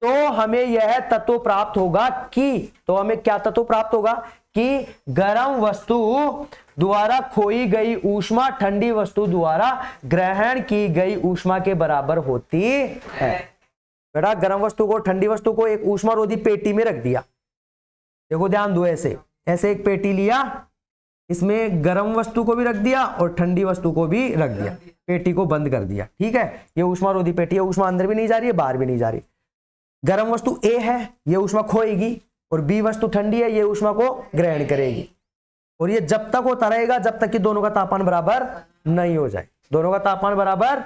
तो हमें यह तत्व प्राप्त होगा कि, तो हमें क्या तत्व प्राप्त होगा कि गर्म वस्तु द्वारा खोई गई ऊष्मा ठंडी वस्तु द्वारा ग्रहण की गई ऊष्मा के बराबर होती है। बेटा गर्म वस्तु को ठंडी वस्तु को एक ऊष्मारोधी पेटी में रख दिया, देखो ध्यान दो, ऐसे एक पेटी लिया, इसमें गर्म वस्तु को भी रख दिया और ठंडी वस्तु को भी रख दिया, पेटी को बंद कर दिया, ठीक है। ये ऊष्मारोधी पेटी है, ऊष्मा अंदर भी नहीं जा रही है बाहर भी नहीं जा रही। गर्म वस्तु ए है, ये ऊष्मा खोएगी, और बी वस्तु ठंडी है, ये ऊष्मा को ग्रहण करेगी, और ये जब तक होता रहेगा जब तक कि दोनों का तापमान बराबर नहीं हो जाए, दोनों का तापमान बराबर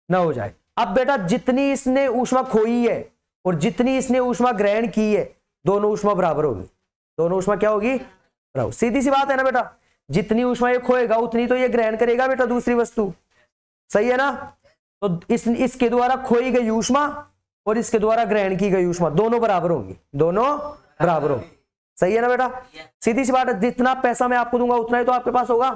न हो जाए। अब बेटा जितनी इसने ऊष्मा खोई है और जितनी इसने ऊष्मा ग्रहण की है, दोनों ऊष्मा बराबर होगी, दोनों ऊष्मा क्या होगी? बराबर। सीधी सी बात है ना बेटा, जितनी ऊष्मा ये खोएगा उतनी तो ये ग्रहण करेगा बेटा दूसरी वस्तु, सही है ना। तो इसके द्वारा खोई गई ऊष्मा और इसके द्वारा ग्रहण की गई ऊष्मा दोनों बराबर होंगी, दोनों बराबर होंगी, सही है ना बेटा। सीधी सी बात है, जितना पैसा मैं आपको दूंगा उतना ही तो आपके पास होगा,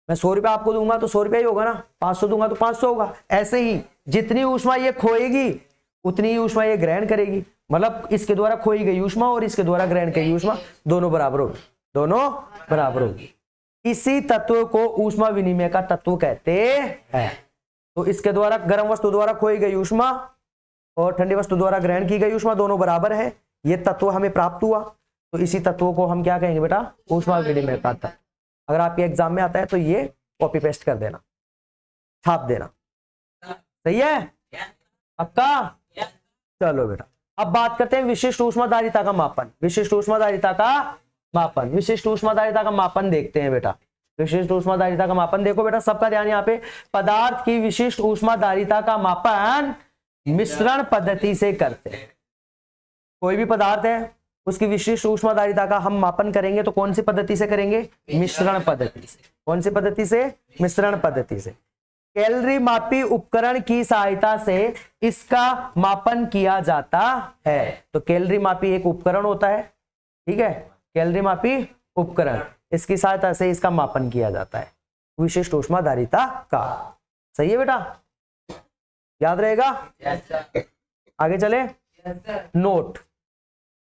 मैं 100 रुपया आपको दूंगा तो 100 रुपया ही होगा ना, 500 दूंगा तो 500 होगा। ऐसे ही जितनी ऊष्मा ये खोएगी उतनी ही ऊष्मा ये ग्रहण करेगी, मतलब इसके द्वारा खोई गई ऊष्मा और इसके द्वारा ग्रहण की ऊष्मा दोनों बराबर होगी, दोनों बराबर होगी। इसी तत्व को ऊष्मा विनिमय का तत्व कहते हैं। तो इसके द्वारा गर्म वस्तु द्वारा खोई गई ऊष्मा और ठंडी वस्तु द्वारा ग्रहण की गई ऊष्मा दोनों बराबर है, ये तत्व हमें प्राप्त हुआ। तो इसी तत्व को हम क्या कहेंगे बेटा, ऊष्मा विनिमय का तत्व। अगर आपके एग्जाम में आता है तो ये कॉपी पेस्ट कर देना, छाप देना, सही है पक्का। चलो बेटा अब बात करते हैं विशिष्ट ऊष्माधारिता का मापन। विशिष्ट ऊष्माधारिता का मापन, विशिष्ट ऊष्माधारिता का मापन देखते हैं बेटा। विशिष्ट ऊष्माधारिता का मापन देखो बेटा, सबका ध्यान यहाँ पे। पदार्थ की विशिष्ट ऊष्माधारिता का मापन मिश्रण पद्धति से करते हैं। कोई भी पदार्थ है उसकी विशिष्ट ऊष्माधारिता का हम मापन करेंगे तो कौन सी पद्धति से करेंगे, मिश्रण पद्धति से। कौन सी पद्धति से, मिश्रण पद्धति से। कैलोरी मापी उपकरण की सहायता से इसका मापन किया जाता है। तो कैलोरी मापी एक उपकरण होता है, ठीक है, कैलोरी मापी उपकरण, इसकी सहायता से इसका मापन किया जाता है विशिष्ट ऊष्माधारिता का। सही है बेटा, याद रहेगा। आगे चले। नोट,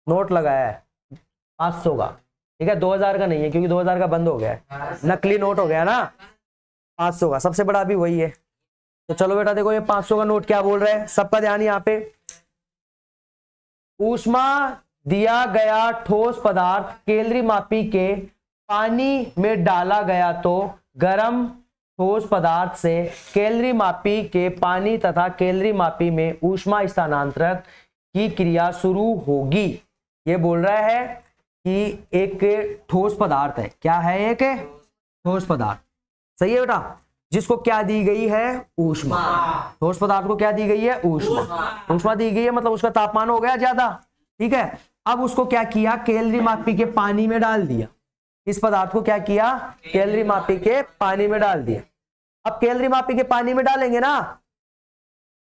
नोट लगाया है 500 का, ठीक है, 2000 का नहीं है क्योंकि 2000 का बंद हो गया है, नकली नोट हो गया ना। 500 का सबसे बड़ा भी वही है। तो चलो बेटा देखो ये 500 का नोट क्या बोल रहा है, सबका ध्यान यहाँ पे। ऊष्मा दिया गया ठोस पदार्थ कैलोरी मापी के पानी में डाला गया तो गर्म ठोस पदार्थ से कैलोरी मापी के पानी तथा कैलोरी मापी में ऊष्मा स्थानांतरण की क्रिया शुरू होगी। ये बोल रहा है कि एक ठोस पदार्थ है, क्या है, एक ठोस पदार्थ, सही है बेटा, जिसको क्या दी गई है, ऊष्मा। ठोस पदार्थ को क्या दी गई है, ऊष्मा। ऊष्मा दी गई है मतलब उसका तापमान हो गया ज्यादा, ठीक है। अब उसको क्या किया, कैलोरी मापी के पानी में डाल दिया। इस पदार्थ को क्या किया, कैलोरी मापी के पानी में डाल दिया। अब कैलोरी मापी के पानी में डालेंगे ना,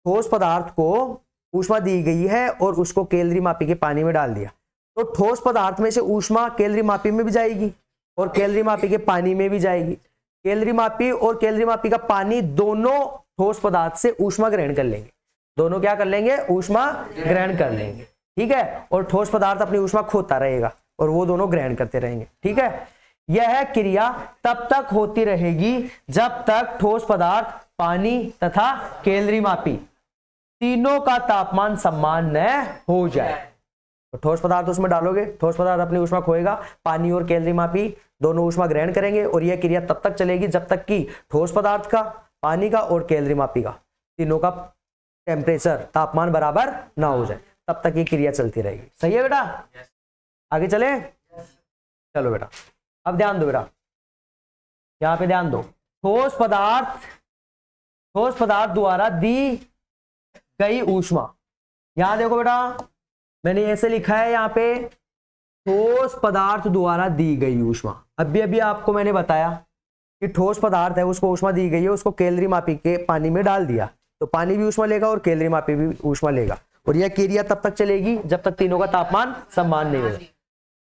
ठोस पदार्थ को ऊष्मा दी गई है और उसको कैलोरी मापी के पानी में डाल दिया, तो ठोस पदार्थ में से ऊष्मा कैलोरी मापी में भी जाएगी और कैलोरी मापी के पानी में भी जाएगी। कैलोरी मापी और कैलोरी मापी का पानी दोनों ठोस पदार्थ से ऊष्मा ग्रहण कर लेंगे, दोनों क्या कर लेंगे, ऊष्मा ग्रहण कर लेंगे, ठीक है। और ठोस पदार्थ अपनी ऊष्मा खोता रहेगा और वो दोनों ग्रहण करते रहेंगे, ठीक है। यह क्रिया तब तक होती रहेगी जब तक ठोस पदार्थ, पानी तथा कैलोरी मापी तीनों का तापमान समान न हो जाए। तो ठोस पदार्थ उसमें डालोगे, ठोस पदार्थ अपनी ऊष्मा खोएगा, पानी और कैलोरी मापी दोनों ऊष्मा ग्रहण करेंगे और यह क्रिया तब तक चलेगी जब तक कि ठोस पदार्थ का, पानी का और कैलोरी मापी का तीनों का टेम्परेचर, तापमान बराबर ना हो जाए, तब तक ये क्रिया चलती रहेगी। सही है बेटा, आगे चले। चलो बेटा अब ध्यान दो बेटा, यहां पे ध्यान दो। ठोस पदार्थ द्वारा दी गई ऊष्मा, यहां देखो बेटा मैंने ऐसे लिखा है यहाँ पे, ठोस पदार्थ द्वारा दी गई ऊष्मा। अभी आपको मैंने बताया कि ठोस पदार्थ है उसको ऊष्मा दी गई है, उसको कैलोरी मापी के पानी में डाल दिया तो पानी भी ऊष्मा लेगा और कैलोरी मापी भी ऊष्मा लेगा और यह क्रिया तब तक चलेगी जब तक तीनों का तापमान समान नहीं होगा।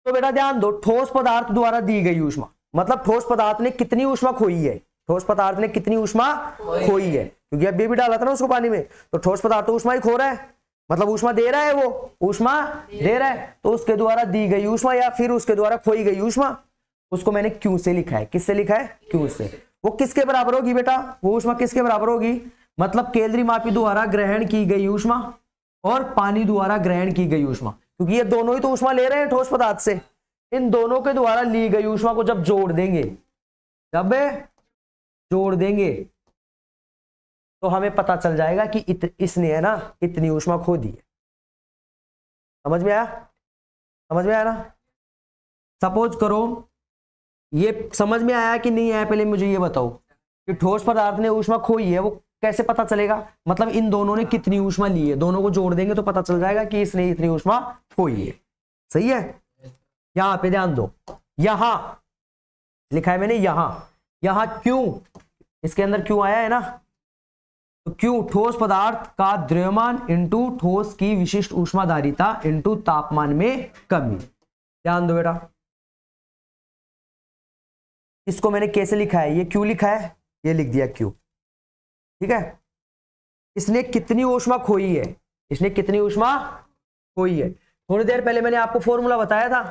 तो बेटा ध्यान दो, ठोस पदार्थ द्वारा दी गई ऊष्मा मतलब ठोस पदार्थ ने कितनी ऊष्मा खोई है, ठोस पदार्थ ने कितनी ऊष्मा खोई है, क्योंकि अभी भी डाला था ना उसको पानी में, तो ठोस पदार्थ तो ऊष्मा ही खो रहा है, मतलब ऊष्मा दे रहा है, वो ऊष्मा दे रहा है। तो उसके द्वारा दी गई ऊष्मा या फिर उसके द्वारा खोई गई ऊष्मा, उसको मैंने क्यू से लिखा है। किससे लिखा है, क्यू से। वो किसके बराबर होगी बेटा, वो ऊष्मा किसके बराबर होगी, मतलब कैलोरी मापी द्वारा ग्रहण की गई ऊष्मा और पानी द्वारा ग्रहण की गई ऊष्मा, क्योंकि ये दोनों ही तो ऊष्मा ले रहे हैं ठोस पदार्थ से। इन दोनों के द्वारा ली गई ऊष्मा को जब जोड़ देंगे, जब जोड़ देंगे तो हमें पता चल जाएगा कि इसने है ना इतनी ऊष्मा खो दी है। समझ में आया, समझ में आया ना। सपोज करो, ये समझ में आया कि नहीं आया, पहले मुझे ये बताओ कि ठोस पदार्थ ने ऊष्मा खोई है, वो कैसे पता चलेगा, मतलब इन दोनों ने कितनी ऊष्मा ली है, दोनों को जोड़ देंगे तो पता चल जाएगा कि इसने इतनी ऊष्मा खोई है। सही है, यहां पे ध्यान दो, यहां लिखा है मैंने, यहां क्यों, इसके अंदर क्यों आया है ना, तो क्यों ठोस पदार्थ का द्रव्यमान इंटू ठोस की विशिष्ट ऊष्माधारिता इंटू तापमान में कमी। ध्यान दो बेटा, इसको मैंने कैसे लिखा है, ये क्यू लिखा है, ये लिख दिया क्यू। ठीक है, इसने कितनी ऊष्मा खोई है, इसने कितनी ऊष्मा खोई है। थोड़ी देर पहले मैंने आपको फॉर्मूला बताया था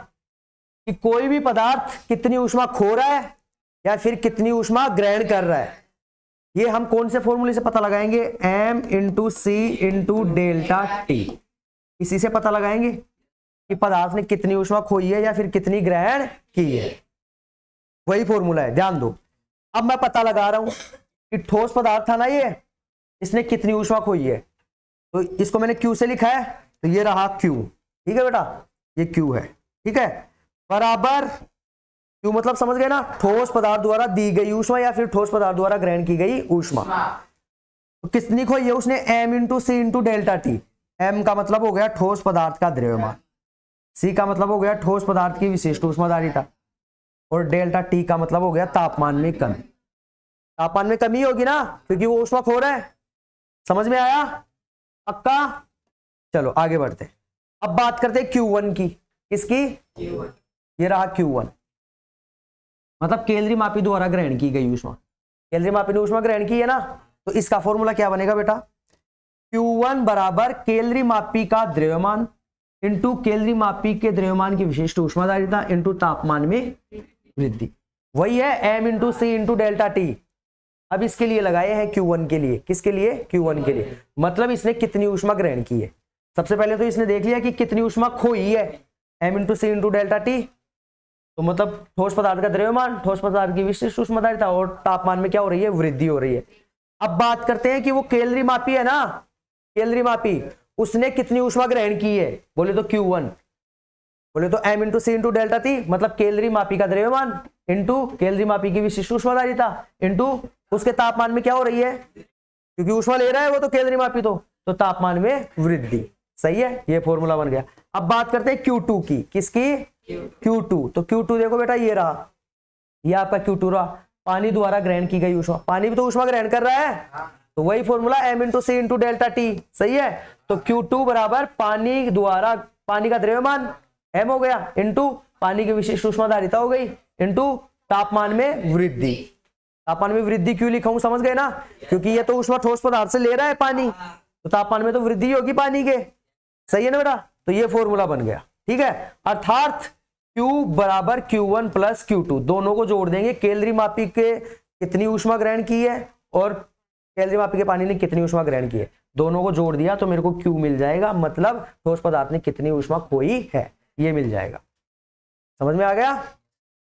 कि कोई भी पदार्थ कितनी ऊष्मा खो रहा है या फिर कितनी ऊष्मा ग्रहण कर रहा है, ये हम कौन से फॉर्मूले से पता लगाएंगे, m into C into delta T. इसी से पता लगाएंगे कि पदार्थ ने कितनी ऊष्मा खोई है या फिर कितनी ग्रहण की है, वही फॉर्मूला है, ध्यान दो। अब मैं पता लगा रहा हूं कि ठोस पदार्थ था ना ये, इसने कितनी ऊष्मा खोई है, तो इसको मैंने Q से लिखा है, तो ये रहा Q। ठीक है बेटा, ये Q है। ठीक है, बराबर Q मतलब समझ गए ना, ठोस पदार्थ द्वारा दी गई ऊष्मा या फिर ठोस पदार्थ द्वारा ग्रहण की गई ऊष्मा। तो कितनी खोई है उसने, m into C into delta T. m का मतलब हो गया ठोस पदार्थ का द्रव्यमान, c का मतलब हो गया ठोस पदार्थ की विशिष्ट ऊष्माधारिता, और डेल्टा टी का मतलब हो गया तापमान में कमी। तापमान में कमी होगी ना, क्योंकि वो ऊष्मा खो रहा है। समझ में आया, पक्का? चलो आगे बढ़ते हैं। अब बात करते हैं Q1 की। किसकी? Q1। ये रहा Q1, मतलब केंद्रीय मापी द्वारा ग्रहण की गई ऊष्मा। केंद्रीय मापी ने ऊष्मा ग्रहण की है ना, तो इसका फॉर्मूला क्या बनेगा बेटा, Q1 बराबर केंद्रीय मापी का द्रव्यमान इंटू केंद्रीय मापी के द्रव्यमान की विशिष्ट ऊष्माधारिता इंटू तापमान में वृद्धि। वही है m into C into delta T. अब इसके लिए लगाए हैं Q1 के लिए। किसके लिए? Q1 के लिए, मतलब इसने कितनी ऊष्मा ग्रहण की है। सबसे पहले तो इसने देख लिया कि कितनी ऊष्मा खोई है, m into C into delta T, तो मतलब ठोस पदार्थ का द्रव्यमान, ठोस पदार्थ की विशिष्ट ऊष्माधारिता, और तापमान में क्या हो रही है, वृद्धि हो रही है। अब बात करते हैं कि वो केंद्रीय मापी है ना, केंद्रीय मापी, उसने कितनी ऊष्मा ग्रहण की है, बोले तो Q1, बोले तो m into C into delta T, मतलब केंद्रीय मापी का द्रव्यमान इंटू केंद्रीय मापी की विशिष्ट ऊष्माधारिता इंटू उसके तापमान में क्या हो रही है, क्योंकि ऊष्मा ले रहा है वो तो केंद्रीय मापी, तो तापमान में वृद्धि। सही है, ये फॉर्मूला बन गया। अब बात करते हैं Q2 की। किसकी? Q2। तो Q2 देखो बेटा, ये रहा, ये आपका Q2 रहा, पानी द्वारा ग्रहण की गई ऊष्मा। पानी भी तो ऊष्मा ग्रहण कर रहा है, तो वही formula m into C into delta T. सही है, तो Q2 बराबर पानी द्वारा, पानी का द्रव्यमान m हो गया इंटू पानी की विशिष्ट ऊष्माधारिता हो गई इंटू तापमान में वृद्धि। तापमान में वृद्धि क्यों लिखा हूं, समझ गए ना, क्योंकि ये तो ऊष्मा ठोस पदार्थ से ले रहा है पानी, तो तापमान में तो वृद्धि होगी पानी के। सही है ना बेटा, तो ये फॉर्मूला बन गया। ठीक है, अर्थात Q बराबर Q1 प्लस Q2, दोनों को जोड़ देंगे, केंद्रीय मापी के कितनी ऊष्मा ग्रहण की है और केंद्रीय मापी के पानी ने कितनी ऊष्मा ग्रहण की है, दोनों को जोड़ दिया तो मेरे को Q मिल जाएगा, मतलब ठोस पदार्थ ने कितनी ऊष्मा खोई है, ये मिल जाएगा। समझ में आ गया,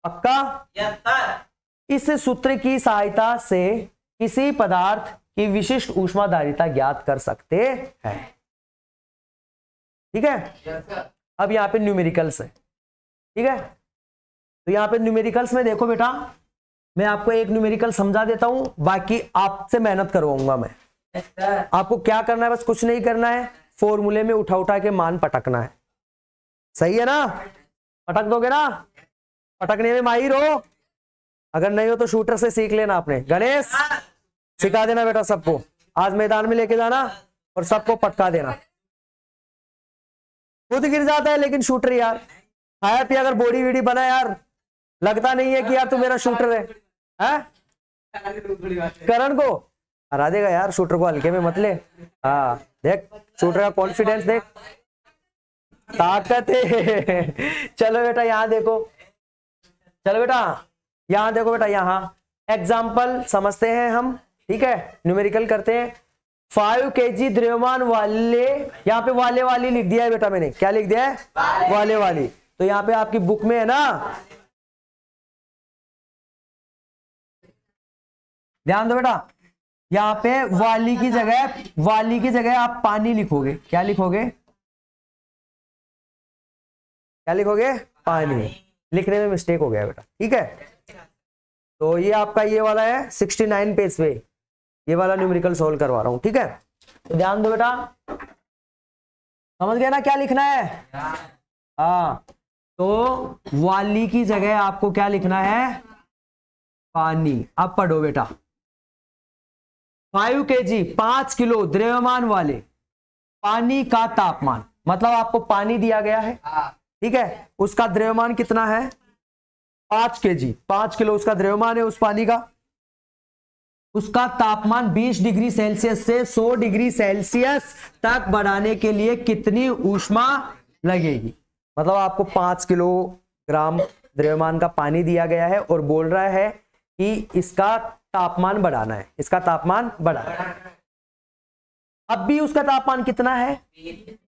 पक्का? Yes sir. इस सूत्र की सहायता से किसी पदार्थ की विशिष्ट ऊष्माधारिता ज्ञात कर सकते हैं। ठीक है, यस सर। अब यहाँ पे न्यूमेरिकल्स है। ठीक है, तो यहाँ पे न्यूमेरिकल्स में देखो बेटा, मैं आपको एक न्यूमेरिकल समझा देता हूं, बाकी आपसे मेहनत करवाऊंगा मैं। Yes sir. आपको क्या करना है, बस कुछ नहीं करना है, फॉर्मूले में उठा उठा के मान पटकना है। सही है ना, पटक दोगे ना, पटकने में माहिर हो, अगर नहीं हो तो शूटर से सीख लेना। आपने गणेश सिखा देना बेटा सबको, आज मैदान में लेके जाना और सबको पटका देना। खुद गिर जाता है लेकिन शूटर यार, खाया पिया अगर बॉडी वीडी बना यार, लगता नहीं है कि यार तू मेरा शूटर है? करण को हरा देगा यार, शूटर को हल्के में मत ले। हाँ देख शूटर का कॉन्फिडेंस देख, ताकत है। चलो बेटा यहाँ देखो, चलो बेटा यहाँ देखो बेटा, यहाँ एग्जाम्पल समझते हैं हम। ठीक है, न्यूमेरिकल करते हैं। 5 kg द्रव्यमान वाले, यहाँ पे वाले वाली लिख दिया है बेटा मैंने, क्या लिख दिया है? वाले वाली। तो यहाँ पे आपकी बुक में है ना, ध्यान दो बेटा, यहाँ पे वाली की जगह आप पानी लिखोगे। क्या लिखोगे? क्या लिखोगे? पानी। लिखने में मिस्टेक हो गया बेटा। ठीक है, तो ये आपका ये वाला है 69 पेज पे, ये वाला न्यूमेरिकल सोल्व करवा रहा हूं। ठीक है, तो ध्यान दो बेटा, समझ गए ना क्या लिखना है? हाँ, तो वाली की जगह आपको क्या लिखना है? पानी। अब पढ़ो बेटा, 5 kg 5 किलो द्रव्यमान वाले पानी का तापमान, मतलब आपको पानी दिया गया है। ठीक है, उसका द्रव्यमान कितना है? 5 kg, 5 किलो उसका द्रव्यमान है उस पानी का। उसका तापमान 20 डिग्री सेल्सियस से 100 डिग्री सेल्सियस तक बढ़ाने के लिए कितनी ऊष्मा लगेगी? मतलब आपको 5 किलोग्राम द्रव्यमान का पानी दिया गया है और बोल रहा है कि इसका तापमान बढ़ाना है, इसका तापमान बढ़ाना है। अब भी उसका तापमान कितना है?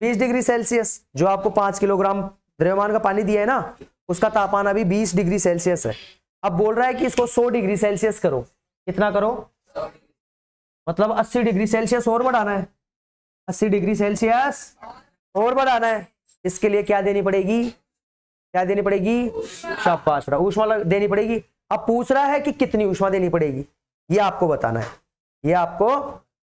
20 डिग्री सेल्सियस। जो आपको 5 किलोग्राम द्रव्यमान का पानी दिया है ना, उसका तापमान अभी 20 डिग्री सेल्सियस है। अब बोल रहा है कि इसको 100 डिग्री सेल्सियस करो। कितना करो? मतलब 80 डिग्री सेल्सियस और बढ़ाना है, 80 डिग्री सेल्सियस और बढ़ाना है। इसके लिए क्या देनी पड़ेगी? क्या देनी पड़ेगी? शाबाश, ऊष्मा देनी पड़ेगी। अब पूछ रहा है कि कितनी ऊष्मा देनी पड़ेगी, ये आपको बताना है, ये आपको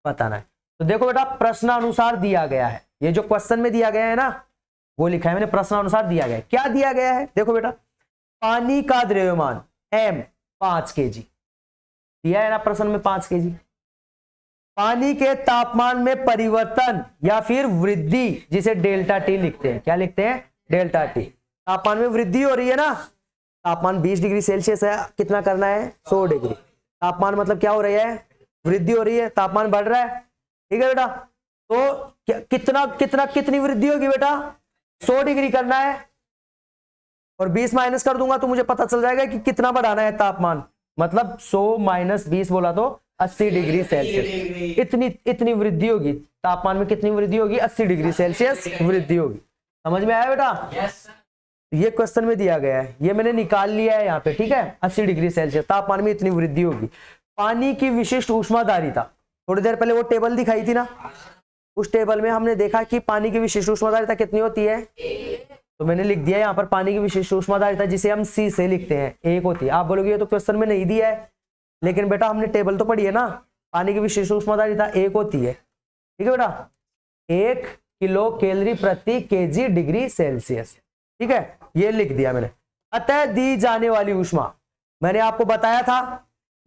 बताना है। तो देखो बेटा, प्रश्नानुसार दिया गया है, ये जो क्वेश्चन में दिया गया है ना, वो लिखा है मैंने, प्रश्नानुसार दिया गया है। क्या दिया गया है? देखो बेटा, पानी का द्रव्यमान m 5 kg दिया है ना प्रश्न में, 5 kg। पानी के तापमान में परिवर्तन या फिर वृद्धि, जिसे डेल्टा टी लिखते हैं। क्या लिखते हैं? Delta T. तापमान में वृद्धि हो रही है ना, तापमान 20 डिग्री सेल्सियस है, कितना करना है? 100 डिग्री। तापमान मतलब क्या हो रही है? वृद्धि हो रही है, तापमान बढ़ रहा है। ठीक है बेटा, तो कितनी वृद्धि होगी बेटा? 100 डिग्री करना है, और 20 माइनस कर दूंगा तो मुझे पता चल जाएगा कि कितना बढ़ाना है तापमान। मतलब 100 माइनस 20 बोला तो 80 डिग्री सेल्सियस। इतनी वृद्धि होगी तापमान में। कितनी वृद्धि होगी? 80 डिग्री सेल्सियस वृद्धि होगी। समझ में आया बेटा? यस। ये क्वेश्चन में दिया गया है, ये मैंने निकाल लिया है यहाँ पे। ठीक है, 80 डिग्री सेल्सियस तापमान में इतनी वृद्धि होगी। पानी की विशिष्ट ऊष्माधारिता, थोड़ी देर पहले वो टेबल दिखाई थी ना, उस टेबल में हमने देखा कि पानी की विशिष्ट ऊष्माधारिता कितनी होती है। तो मैंने लिख दिया यहाँ पर पानी की विशिष्ट ऊष्माधारिता, जिसे हम C से लिखते हैं, 1 होती है। आप बोलोगे ये तो क्वेश्चन में नहीं दिया है, लेकिन बेटा हमने टेबल तो पढ़ी है ना। पानी की विशिष्ट ऊष्माधारिता 1 होती है। ठीक है बेटा, 1 किलो कैलोरी प्रति kg डिग्री सेल्सियस। ठीक है, ये लिख दिया मैंने। अतः दी जाने वाली ऊष्मा, मैंने आपको बताया था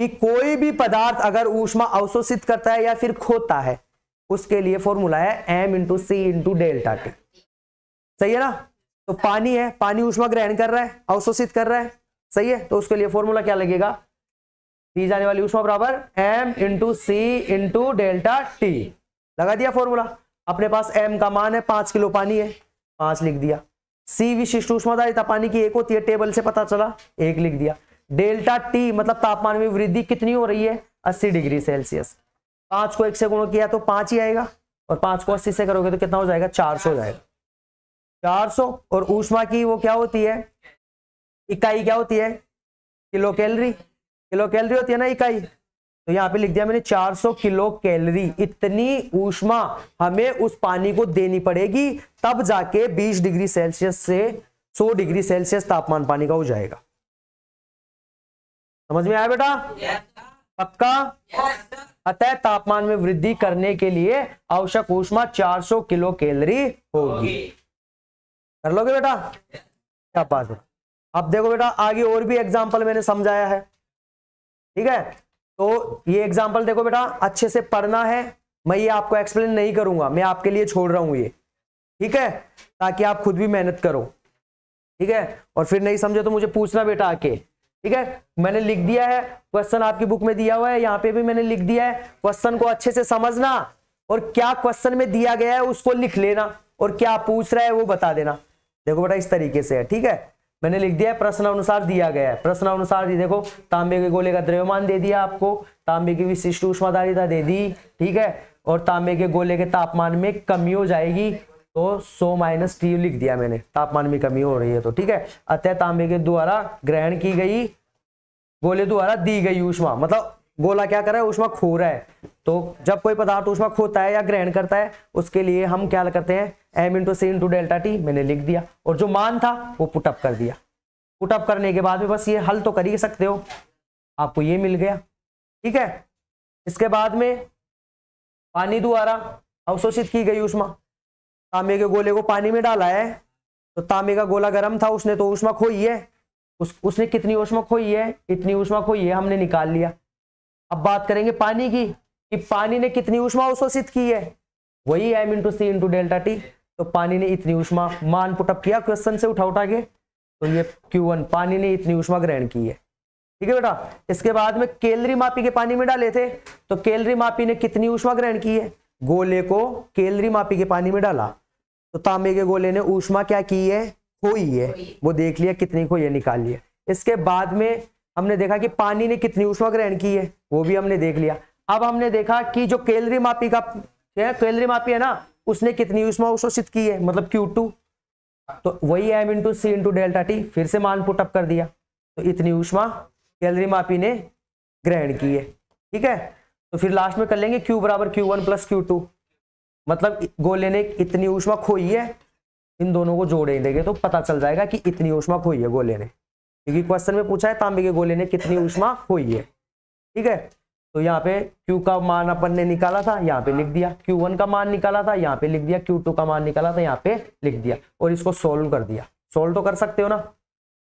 कि कोई भी पदार्थ अगर ऊष्मा अवशोषित करता है या फिर खोता है, उसके लिए फॉर्मूला है m × c × डेल्टा टी। सही है ना? तो पानी है, पानी ऊष्मा ग्रहण कर रहा है, अवशोषित कर रहा है। सही है, तो उसके लिए फॉर्मूला क्या लगेगा? दी जाने वाली ऊष्मा बराबर m × c × डेल्टा टी। लगा दिया फॉर्मूला। अपने पास m का मान है, 5 किलो पानी है, 5 लिख दिया। c विशिष्ट ऊष्माधारिता पानी की 1 होती है, टेबल से पता चला, 1 लिख दिया। डेल्टा टी मतलब तापमान में वृद्धि कितनी हो रही है? 80 डिग्री सेल्सियस। 5 को 1 से गुणा किया तो 5 ही आएगा, और 5 को 80 से करोगे तो कितना हो जाएगा? 400 हो जाएगा। 400। और ऊष्मा की वो क्या होती है? इकाई क्या होती है? Kilo calorie. किलो कैलोरी होती है ना इकाई। तो यहाँ पे लिख दिया मैंने 400 किलो कैलोरी। इतनी ऊष्मा हमें उस पानी को देनी पड़ेगी, तब जाके 20 डिग्री सेल्सियस से 100 डिग्री सेल्सियस तापमान पानी का हो जाएगा। समझ में आया बेटा? पक्का? अतः तापमान में वृद्धि करने के लिए आवश्यक ऊष्मा 400 किलो कैलोरी होगी। कर लोगे बेटा? क्या बात है। अब देखो बेटा, आगे और भी एग्जांपल मैंने समझाया है। ठीक है, तो ये एग्जांपल देखो बेटा, अच्छे से पढ़ना है। मैं ये आपको एक्सप्लेन नहीं करूंगा, मैं आपके लिए छोड़ रहा हूं ये। ठीक है, ताकि आप खुद भी मेहनत करो। ठीक है, और फिर नहीं समझे तो मुझे पूछना बेटा आके। ठीक है, मैंने लिख दिया है, क्वेश्चन आपकी बुक में दिया हुआ है, यहाँ पे भी मैंने लिख दिया है। क्वेश्चन को अच्छे से समझना, और क्या क्वेश्चन में दिया गया है उसको लिख लेना, और क्या पूछ रहा है वो बता देना। देखो बेटा, इस तरीके से है। ठीक है, मैंने लिख दिया है, प्रश्न अनुसार दिया गया है। प्रश्न अनुसार देखो, तांबे के गोले का द्रव्यमान दे दिया आपको, तांबे की विशिष्ट ऊष्माधारिता दे दी। ठीक है, और तांबे के गोले के तापमान में कमी हो जाएगी, तो 100 माइनस टी लिख दिया मैंने, तापमान में कमी हो रही है तो। ठीक है, अतः तांबे के द्वारा ग्रहण की गई, गोले द्वारा दी गई ऊष्मा, मतलब गोला क्या कर रहा है? ऊष्मा खो रहा है। तो जब कोई पदार्थ ऊष्मा खोता है या ग्रहण करता है, उसके लिए हम क्या करते हैं? m × c × डेल्टा टी मैंने लिख दिया, और जो मान था वो पुटअप कर दिया। पुटअप करने के बाद में बस ये हल तो कर ही सकते हो, आपको ये मिल गया। ठीक है, इसके बाद में पानी द्वारा अवशोषित की गई ऊष्मा, तांबे के गोले को पानी में डाला है, तो तांबे का गोला गर्म था, उसने तो ऊष्मा खोई है। उसने कितनी ऊष्मा खोई है? इतनी ऊष्मा खोई है, हमने निकाल लिया। अब बात करेंगे पानी की, कि पानी ने कितनी ऊष्मा अवशोषित की है? वही m × c × डेल्टा टी। तो पानी ने इतनी ऊष्मा, मान पुटअप किया क्वेश्चन से उठा के, तो ये Q1 पानी ने इतनी ऊष्मा ग्रहण की है। ठीक है बेटा। इसके बाद में कैलोरी मापी के पानी में डाले थे, तो कैलोरी मापी ने कितनी ऊष्मा ग्रहण की है, गोले को कैलोरी मापी के पानी में डाला तो तांबे के गोले ने ऊष्मा क्या की है, खोई है, वो देख लिया कितनी खोई है, निकाल लिया। इसके बाद में हमने देखा कि पानी ने कितनी ऊष्मा ग्रहण की है, वो भी हमने देख लिया। अब हमने देखा कि जो कैलोरी मापी का कैलोरी मापी है ना, उसने कितनी ऊष्मा अवशोषित की है, मतलब Q2, तो वही M into C into delta T, फिर से मान पुटअप कर दिया, तो इतनी ऊष्मा कैलोरी मापी ने ग्रहण की है। ठीक है, तो फिर लास्ट में कर लेंगे Q बराबर Q1 प्लस Q2, मतलब गोले ने इतनी ऊष्मा खोई है, इन दोनों को जोड़े देंगे तो पता चल जाएगा कि इतनी ऊष्मा खोई है गोले ने, क्योंकि क्वेश्चन में पूछा है तांबे के गोले ने कितनी ऊष्मा खोई है। ठीक है, तो यहाँ पे Q का मान अपन ने निकाला था, यहाँ पे लिख दिया, Q1 का मान निकाला था, यहाँ पे लिख दिया, Q2 का मान निकाला था, यहाँ पे लिख दिया, और इसको सोल्व कर दिया। सोल्व तो कर सकते हो ना।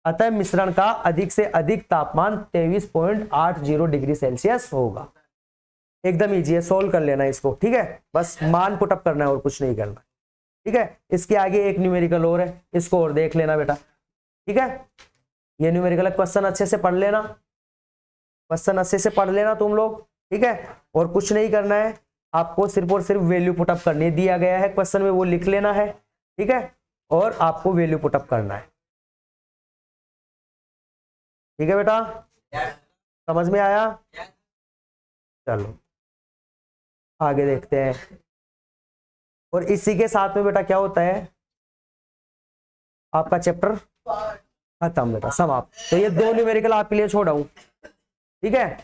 अतः मिश्रण का अधिक से अधिक तापमान 23.80 डिग्री सेल्सियस होगा। एकदम इजी है, सोल्व कर लेना इसको। ठीक है, बस मान पुटअप करना है और कुछ नहीं करना। ठीक है, इसके आगे एक न्यूमेरिकल और है, इसको और देख लेना बेटा। ठीक है, ये न्यूमेरिकल क्वेश्चन अच्छे से पढ़ लेना, क्वेश्चन अच्छे से पढ़ लेना तुम लोग। ठीक है, और कुछ नहीं करना है आपको, सिर्फ और सिर्फ वैल्यू पुटअप करनी दिया गया है क्वेश्चन में, वो लिख लेना है। ठीक है, और आपको वैल्यू पुटअप करना है। ठीक है बेटा, समझ में आया? चलो आगे देखते हैं। और इसी के साथ में बेटा क्या होता है, आपका चैप्टर खत्म बेटा, समाप्त। तो ये दो न्यूमेरिकल आपके लिए छोड़ा हूं। ठीक है,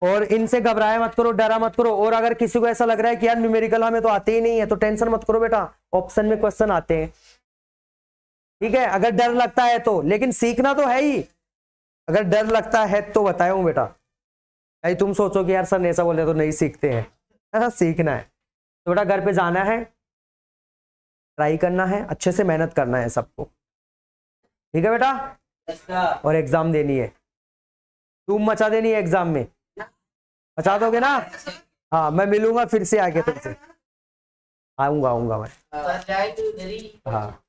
और इनसे घबराए मत करो, डरा मत करो। और अगर किसी को ऐसा लग रहा है कि यार न्यूमेरिकल हमें तो आते ही नहीं है, तो टेंशन मत करो बेटा, ऑप्शन में क्वेश्चन आते हैं। ठीक है, अगर डर लगता है तो, लेकिन सीखना तो है ही। अगर डर लगता है तो बताऊं बेटा, भाई तुम सोचो कि यार सर ने ऐसा बोले तो नहीं सीखते हैं, सीखना है तो बेटा घर पे जाना है, ट्राई करना है, अच्छे से मेहनत करना है सबको। ठीक है बेटा, और एग्जाम देनी है, तुम मचा देनी है एग्जाम में, मचा दोगे ना? हाँ, मैं मिलूंगा फिर से आके तुमसे, आऊंगा मैं। हाँ।